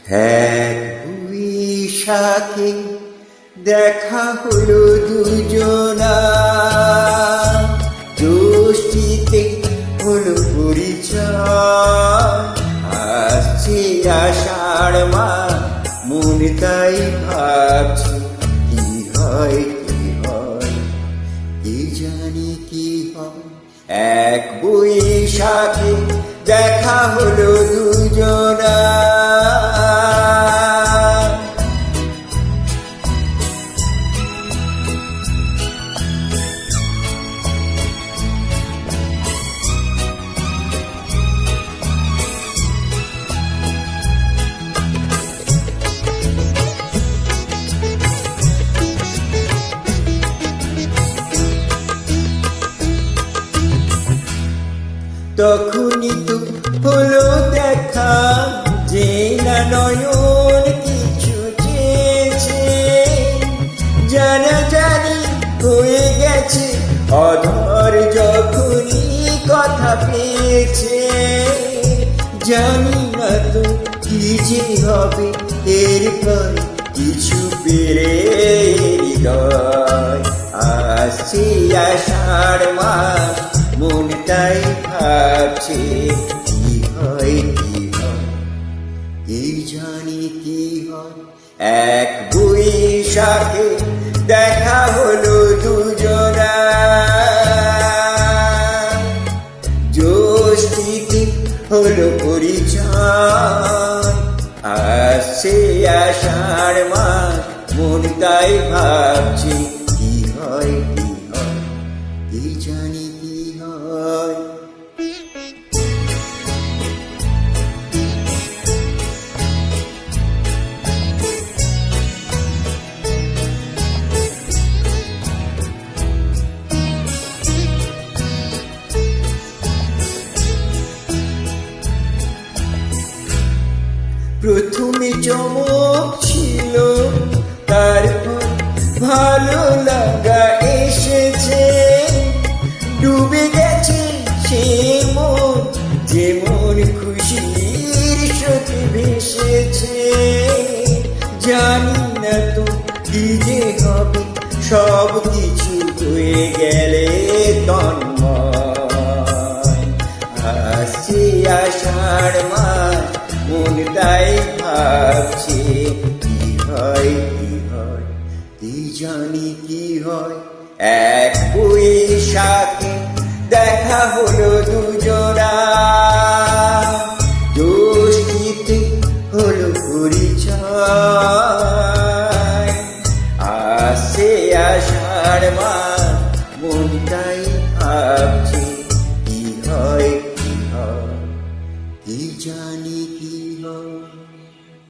এক বৈশাখে দেখা হলো দুজনা, জ্যৈষ্ঠীতে হলো পরিচয়। আসছে আষাঢ় মাস, মন তাই ভাবছে কি হয় কি হয়, কি জানি কি হয়। এক বৈশাখে দেখা হলো দুজনা, তখনই তো হলো দেখা, যে না নয়ন কিছু চেয়েছে, জানাজানি হয়ে গেছে অধর যখনই কথা পেয়েছে। জানি না তো কি যে হবে এরপর, কিছু পেরে হৃদয়। আসছে আষাঢ় মাস, মন তাই ভাবছে কি হয় কি হয়, এই জানি কি হয়। এক বৈশাখে দেখা হলো দুজনা, জ্যৈষ্ঠীতে হলো পরিচয়। আসছে আষাঢ় মাস, মন তাই ভাবছে কি হয় কি হয়, এই জানি কি হয়। প্রথমে চমক ছিল, তারপর ভালো লাগা এসেছে। ডুবে গেছে সে মন, যেমন খুশির স্রোতে ভেসেছে। জানি না তো কি যে হবে, সব কিছু হয়ে গেলে তন্ময়। আসছে আষাঢ় মাস, মন তাই ভাবছে কি হয় কি হয়, কি জানি কি হয়। এক বৈশাখে দেখা হলো দুজনা, জ্যৈষ্ঠীতে হলো পরিচয়। আসছে আষাঢ় মাস, মন তাই